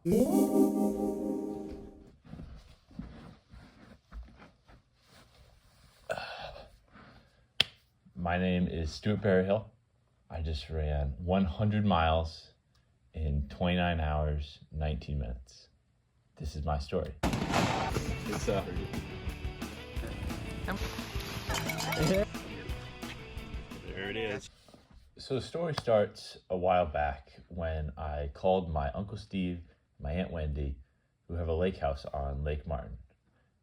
My name is Stuart Berryhill. I just ran 100 miles in 29 hours, 19 minutes. This is my story. It's There it is. So the story starts a while back when I called my Uncle Steve, my Aunt Wendy, who have a lake house on Lake Martin.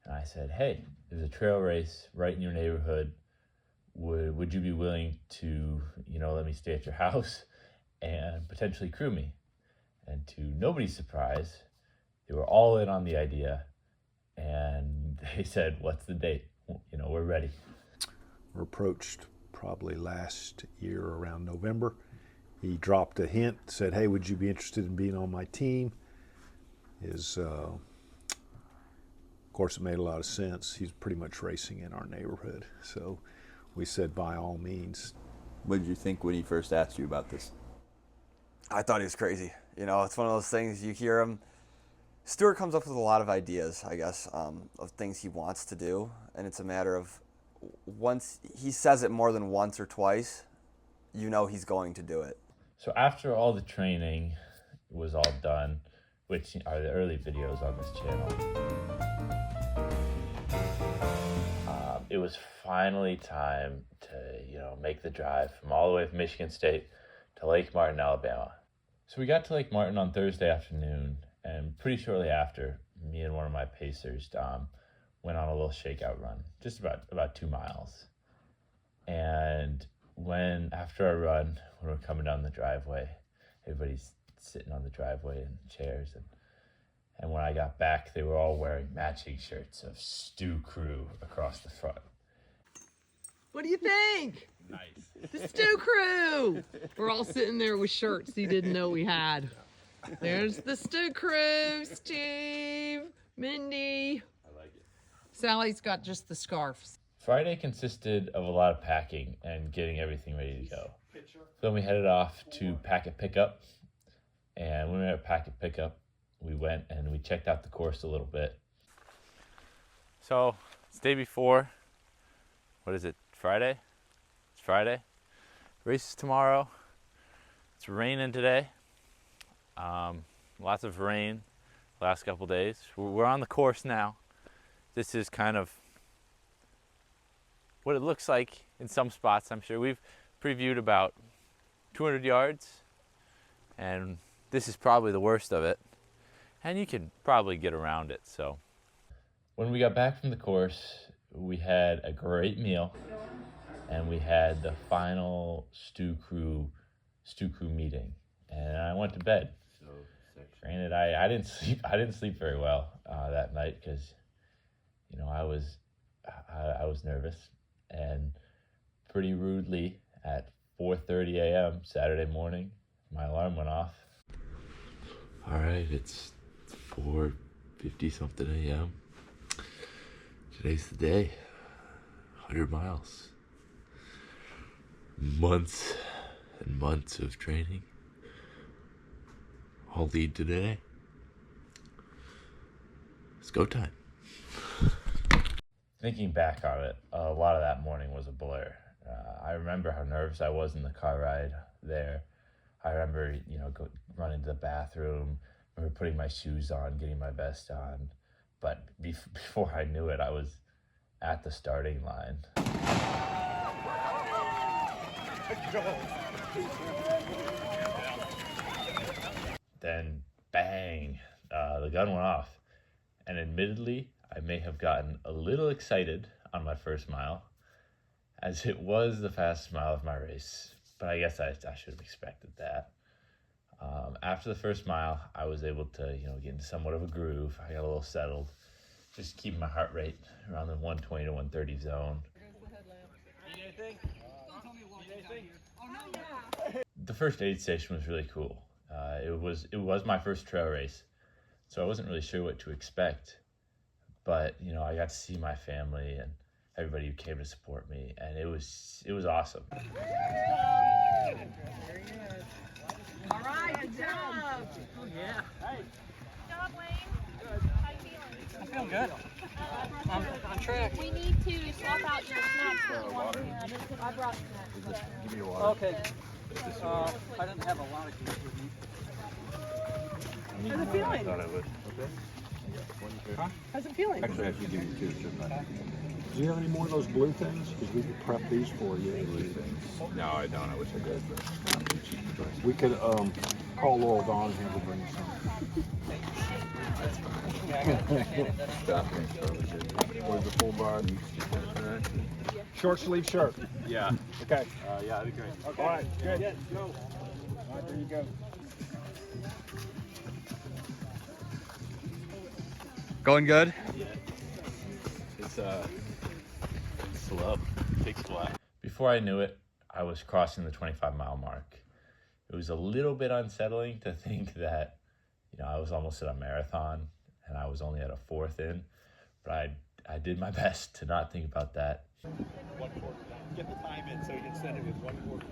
And I said, hey, there's a trail race right in your neighborhood. Would you be willing to, let me stay at your house and potentially crew me? And to nobody's surprise, they were all in on the idea. And they said, what's the date? We're ready. We're approached probably last year around November. He dropped a hint, said, hey, would you be interested in being on my team? Of course, it made a lot of sense. He's pretty much racing in our neighborhood. So we said, by all means. What did you think when he first asked you about this? I thought he was crazy. It's one of those things, you hear him. Stuart comes up with a lot of ideas, I guess, of things he wants to do. And it's a matter of once he says it more than once or twice, he's going to do it. So after all the training was all done, which are the early videos on this channel, it was finally time to, make the drive from all the way from Michigan State to Lake Martin, Alabama. So we got to Lake Martin on Thursday afternoon, and pretty shortly after, me and one of my pacers, Dom, went on a little shakeout run, just about 2 miles. And after our run, when we're coming down the driveway, everybody's sitting on the driveway in chairs, and when I got back, they were all wearing matching shirts of Stew Crew across the front. What do you think? Nice. The Stew Crew! We're all sitting there with shirts he didn't know we had. There's the Stew Crew, Steve, Mindy. I like it. Sally's got just the scarves. Friday consisted of a lot of packing and getting everything ready to go. Then we headed off to Packet Pickup, and when we were at Packet Pickup, we went and we checked out the course a little bit. So it's day before. What is it? Friday? It's Friday. Race is tomorrow. It's raining today. Lots of rain last couple days. We're on the course now. This is kind of what it looks like in some spots, I'm sure. We've previewed about 200 yards, and this is probably the worst of it. And you can probably get around it, so. When we got back from the course, we had a great meal, and we had the final Stew Crew meeting, and I went to bed. Granted, I didn't sleep very well that night because, I was nervous, and pretty rudely at 4:30 a.m. Saturday morning, my alarm went off. All right, it's 4:50 something a.m. Today's the day. 100 miles. Months and months of training all lead to today. It's go time. Thinking back on it, a lot of that morning was a blur. I remember how nervous I was in the car ride there. I remember, running to the bathroom. I remember putting my shoes on, getting my vest on. But before I knew it, I was at the starting line. Then, bang, the gun went off. And admittedly, I may have gotten a little excited on my first mile, as it was the fastest mile of my race. But I guess I should have expected that. After the first mile, I was able to, get into somewhat of a groove. I got a little settled, just keeping my heart rate around the 120 to 130 zone. The first aid station was really cool. It was my first trail race, so I wasn't really sure what to expect. But I got to see my family and everybody who came to support me, and it was awesome. All right, good job. Oh, yeah. good. On track. We need to swap out your snacks if you want to. I brought snacks. Give me your water. Okay. I didn't have a lot of juice with me. How's it feeling? I thought I would. Okay. How's it feeling? Actually, I should give you two, shouldn't I? Do you have any more of those blue things? Because we could prep these for you. Blue things? No, I don't. I wish I did, but I'm too cheap to buy. We could call Laurel Dawn and have her bring some. What is the full bar? Short sleeve shirt. Yeah. Okay. Yeah, that'd be great. Okay. All right. Good. Yeah, go. All right, there you go. Going good? It's slow. Takes a while. Before I knew it, I was crossing the 25-mile mark. It was a little bit unsettling to think that, I was almost at a marathon and I was only at a fourth in, but I did my best to not think about that. 1/4. Get the time in so you can send it with 1/4.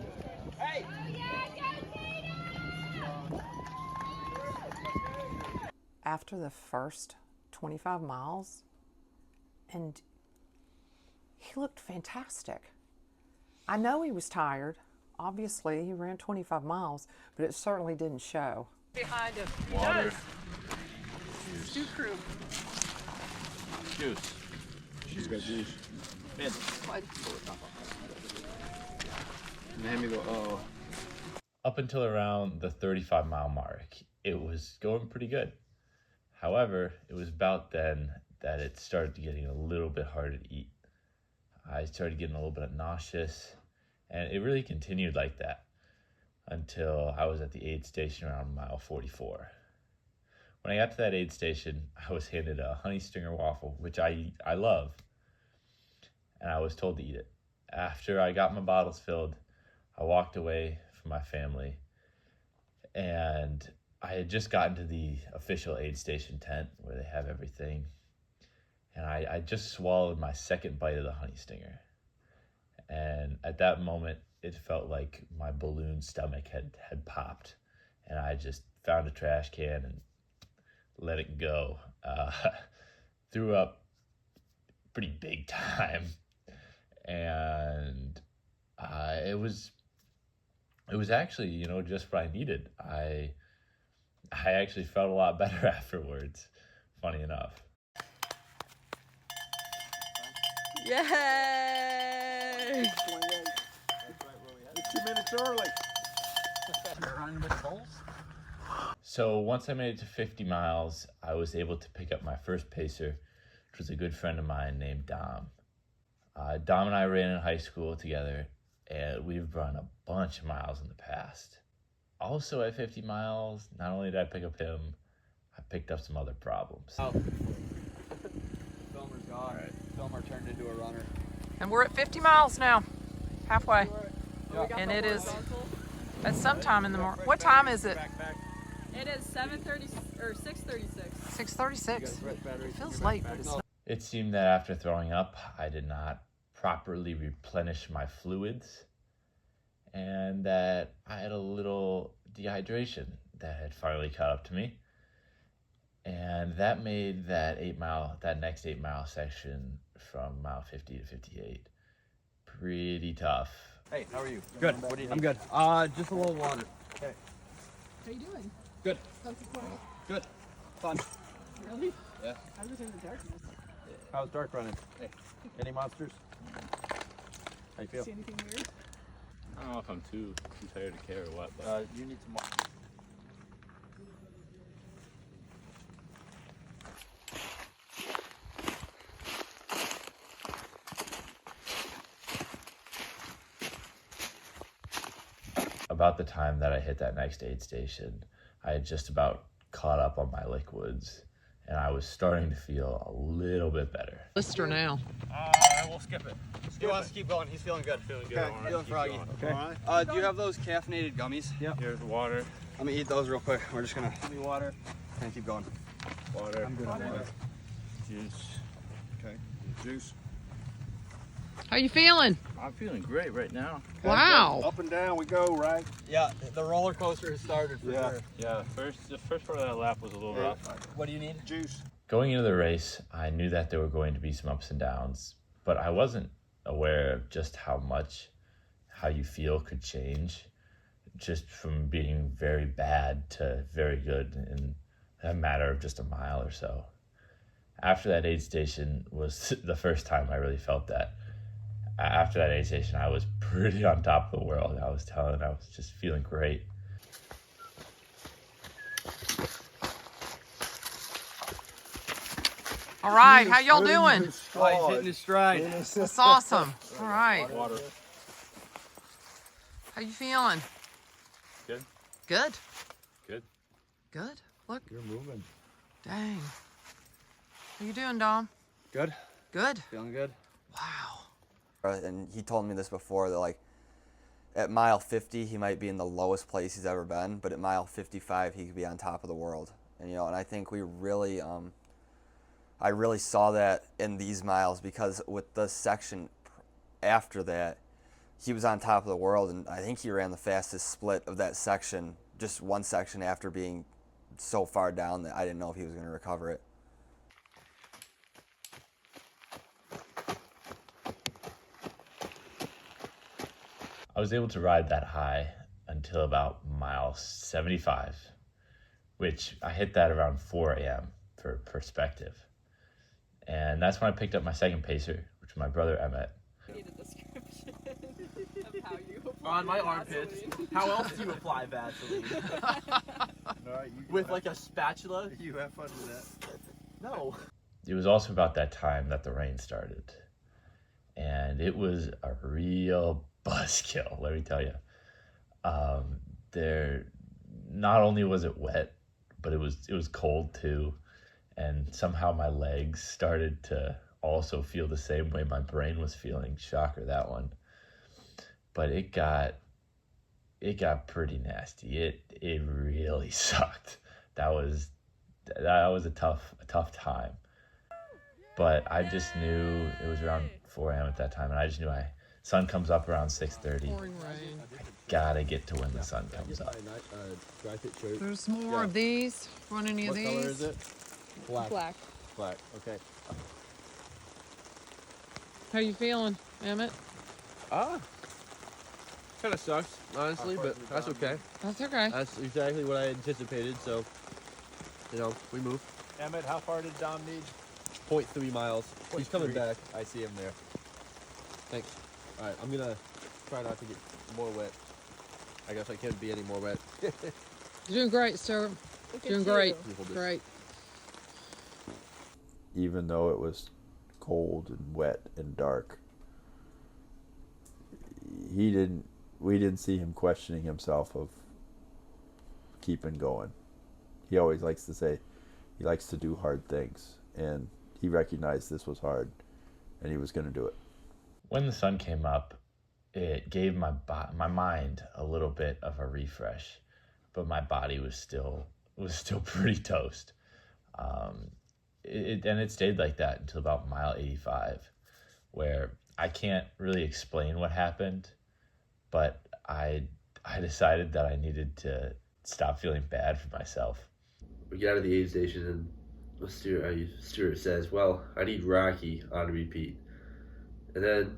Hey! After the first 25 miles, and he looked fantastic. I know he was tired. Obviously, he ran 25 miles, but it certainly didn't show. Behind him. Water. Stu crew. Juice. She's got juice. Man. Hand me the, Up until around the 35-mile mark, it was going pretty good. However, it was about then that it started getting a little bit harder to eat. I started getting a little bit nauseous, and it really continued like that until I was at the aid station around mile 44. When I got to that aid station, I was handed a honey stinger waffle, which I love, and I was told to eat it. After I got my bottles filled, I walked away from my family, and I had just gotten to the official aid station tent where they have everything, and I just swallowed my second bite of the honey stinger. And at that moment, it felt like my balloon stomach had popped, and I just found a trash can and let it go. Threw up pretty big time, and it was actually, just what I needed. I actually felt a lot better afterwards, funny enough. Yay! 2 minutes early. So once I made it to 50 miles, I was able to pick up my first pacer, which was a good friend of mine named Dom. Dom and I ran in high school together, and we've run a bunch of miles in the past. Also at 50 miles, not only did I pick up him, I picked up some other problems. Filmer's gone. Right. Filmer turned into a runner. And we're at 50 miles now, halfway. Yeah. And it is at some time in the morning. What time is it? It is 7:30 or 6:36. 6:36. It feels late, but it's not. It seemed that after throwing up, I did not properly replenish my fluids, and that I had a little dehydration that had finally caught up to me. And that made that next 8 mile section from mile 50 to 58 pretty tough. Hey, how are you? Good. What do you need? I'm good. Just a little water. Okay. How you doing? Good. How's the corner? Good. Fun. Really? Yeah. I was in the darkness. How's dark running? Hey. Any monsters? How you feel? See anything weird? I don't know if I'm too tired to care or what, but You need some more. about the time that I hit that next aid station, I had just about caught up on my liquids, and I was starting to feel a little bit better. Blister now. We'll skip it. He wants to keep going. He's feeling good. Feeling good. Okay. Feeling froggy. Okay. Do you have those caffeinated gummies? Yep. Here's water. Let me eat those real quick. We're just gonna give me water and keep going. Water. I'm good on water. Juice. Okay. Juice. How you feeling? I'm feeling great right now. Wow. Up and down we go, right? Yeah, the roller coaster has started for Yeah. sure. Yeah, the first part of that lap was a little rough. What do you need? Juice. Going into the race, I knew that there were going to be some ups and downs, but I wasn't aware of just how you feel could change just from being very bad to very good in a matter of just a mile or so. After that aid station was the first time I really felt that. After that aid station, I was pretty on top of the world. I was just feeling great. All right, how y'all doing? Oh, he's hitting his stride. That's awesome. All right. How you feeling? Good. Good? Good. Good? Look. You're moving. Dang. How you doing, Dom? Good. Good? Feeling good. Wow. And he told me this before, that like at mile 50 he might be in the lowest place he's ever been, but at mile 55 he could be on top of the world. And and I think we really I really saw that in these miles, because with the section after that he was on top of the world, and I think he ran the fastest split of that section, just one section after being so far down that I didn't know if he was going to recover it. I was able to ride that high until about mile 75, which I hit that around 4 a.m. for perspective. And that's when I picked up my second pacer, which was my brother Emmett. I need a description of how you apply On my armpits. Vaseline. How else do you apply Vaseline? With like a spatula? You have fun with that. No. It was also about that time that the rain started. And it was a real buzzkill, let me tell you. Not only was it wet, but it was cold too. And somehow my legs started to also feel the same way my brain was feeling. Shocker, that one. But it got pretty nasty. It really sucked. That was a tough time. But I just knew it was around 4 a.m. at that time, and I just knew sun comes up around 6:30. Pouring rain. Gotta get to when the sun comes up. There's more of these. Want any of What these? color is it? Black. Black. Black, okay. How you feeling, Emmett? Kind of sucks, honestly, but that's okay. That's okay. That's exactly what I anticipated, so, we move. Emmett, how far did Dom need? 0.3 miles. He's coming 0.3. back. I see him there. Thanks. All right, I'm gonna try not to get more wet. I guess I can't be any more wet. You're doing great, sir. Look at Doing you. great. Hold this. Great. Even though it was cold and wet and dark, we didn't see him questioning himself of keeping going. He always likes to say he likes to do hard things, and he recognized this was hard and he was going to do it. When the sun came up, it gave my mind a little bit of a refresh, but my body was still pretty toast. It stayed like that until about mile 85, where I can't really explain what happened, but I decided that I needed to stop feeling bad for myself. We get out of the aid station and Stuart says, well, I need Rocky on repeat. And then,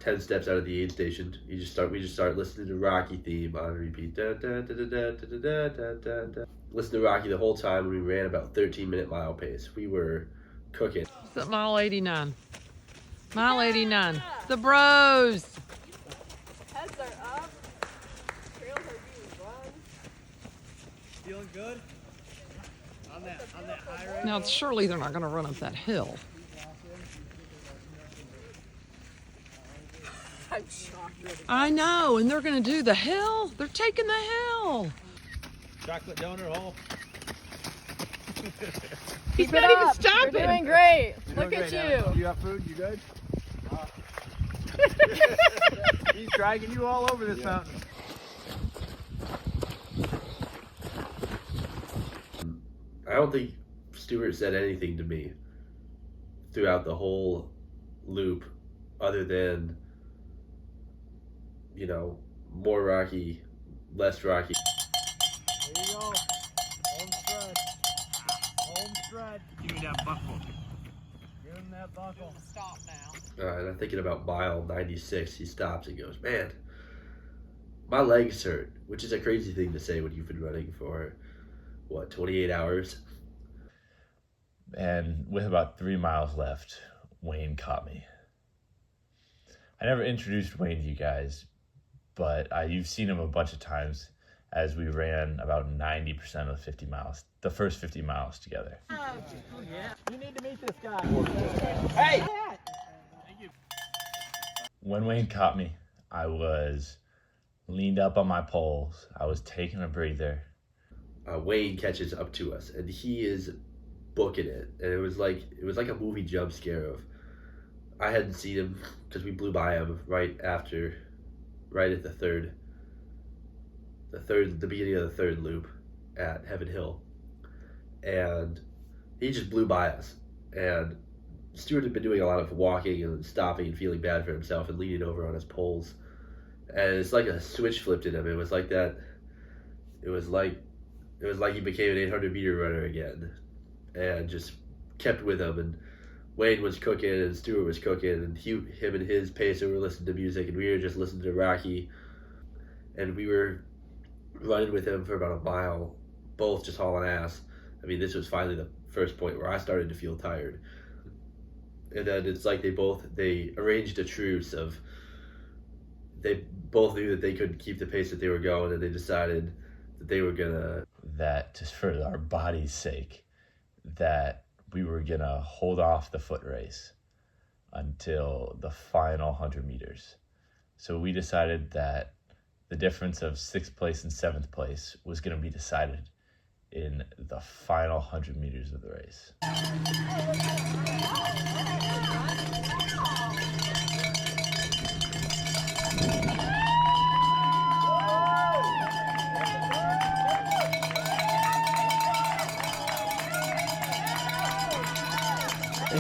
10 steps out of the aid station, we just start listening to Rocky theme on repeat. Da, da, da, da, da, da, da, da, da, da. Listen to Rocky the whole time, and we ran about 13-minute mile pace. We were cooking. It's at mile 89. Mile 89. The bros. Heads are up. Trails are being run. Feeling good? On that high right? Now, surely they're not going to run up that hill. I'm shocked. I know, and they're going to do the hill. They're taking the hill. Chocolate donor hole. He's not even stopping. You're doing great. Look Doing at great, you. Alex. You got food? You good? He's dragging you all over this mountain. I don't think Stuart said anything to me throughout the whole loop other than, more Rocky, less Rocky. There you go. Home stretch. Home Stop now. And I'm thinking about mile 96. He stops and goes, man, my legs hurt, which is a crazy thing to say when you've been running for, 28 hours? And with about 3 miles left, Wayne caught me. I never introduced Wayne to you guys, but you've seen him a bunch of times as we ran about 90% of the first 50 miles together. You need to meet this guy. Hey! When Wayne caught me, I was leaned up on my poles. I was taking a breather. Wayne catches up to us, and he is booking it. And it was like a movie jump scare of, I hadn't seen him because we blew by him right at the beginning of the third loop at Heaven Hill, and he just blew by us. And Stuart had been doing a lot of walking and stopping and feeling bad for himself and leaning over on his poles, and it's like a switch flipped in him. It was like that. It was like he became an 800-meter runner again, and just kept with him. And Wayne was cooking and Stuart was cooking, and him and his pacer were listening to music, and we were just listening to Rocky, and we were running with him for about a mile, both just hauling ass. I mean, this was finally the first point where I started to feel tired. And then it's like they arranged a truce of, they both knew that they couldn't keep the pace that they were going, and they decided that they were gonna, that just for our body's sake, that we were gonna hold off the foot race until the final 100 meters. So we decided that the difference of 6th place and 7th place was going to be decided in the final 100 meters of the race.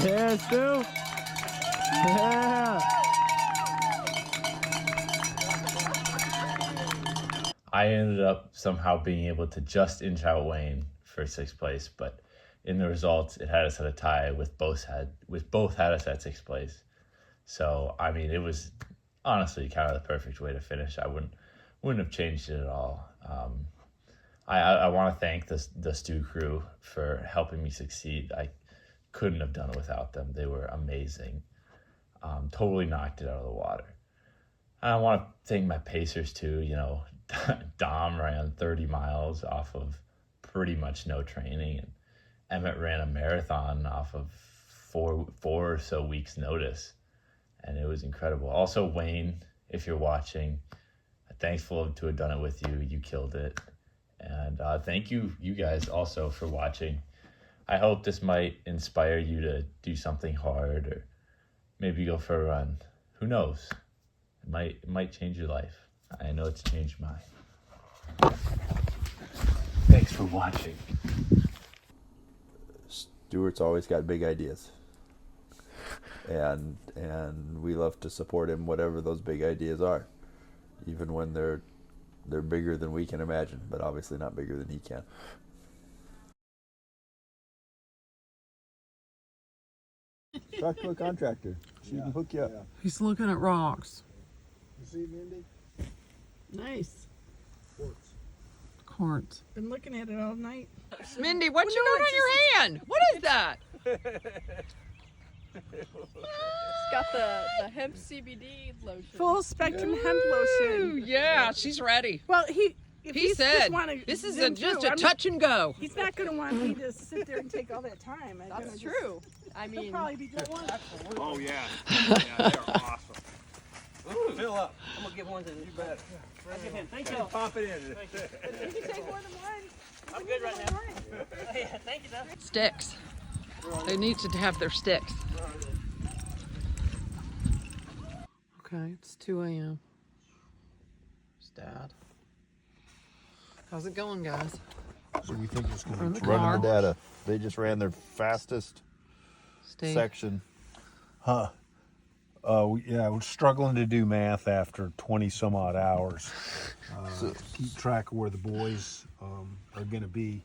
Yeah, Stu. Yeah. I ended up somehow being able to just inch out Wayne for 6th place, but in the results, it had us at a tie with both had us at 6th place. So I mean, it was honestly kind of the perfect way to finish. I wouldn't have changed it at all. I want to thank the Stu crew for helping me succeed. I couldn't have done it without them. They were amazing. Totally knocked it out of the water. I want to thank my pacers too. You know, Dom ran 30 miles off of pretty much no training, and Emmett ran a marathon off of four or so weeks notice, and it was incredible. Also, Wayne, if you're watching, thankful to have done it with you. You killed it. And thank you guys also for watching. I hope this might inspire you to do something hard, or maybe go for a run. Who knows? It might change your life. I know it's changed mine. Thanks for watching. Stuart's always got big ideas, and we love to support him, whatever those big ideas are, even when they're bigger than we can imagine, but obviously not bigger than he can. Talk to a contractor. She can hook you up. He's looking at rocks. You see, Mindy? Nice. Quartz. Been looking at it all night. Mindy, what you got on your hand? What is that? It's got the hemp CBD lotion. Full spectrum hemp lotion. Yeah, she's ready. Well, He said, this is just a touch and go. He's not going to want me to sit there and take all that time. That's true. I He'll mean, probably be good one. Oh yeah. Yeah, they're awesome. Fill up. I'm gonna give one to you. Bet. I'll give him. Thank you. Pop it in. You can take more than one. I'm good right now. Yeah, thank you, Dad. Sticks. They need to have their sticks. Okay, it's 2 a.m. It's Dad. How's it going, guys? So you think it's We're in going the to car. run the data? They just ran their fastest Stay. section. Huh. Yeah, we're struggling to do math after 20 some odd hours. Keep track of where the boys are going to be.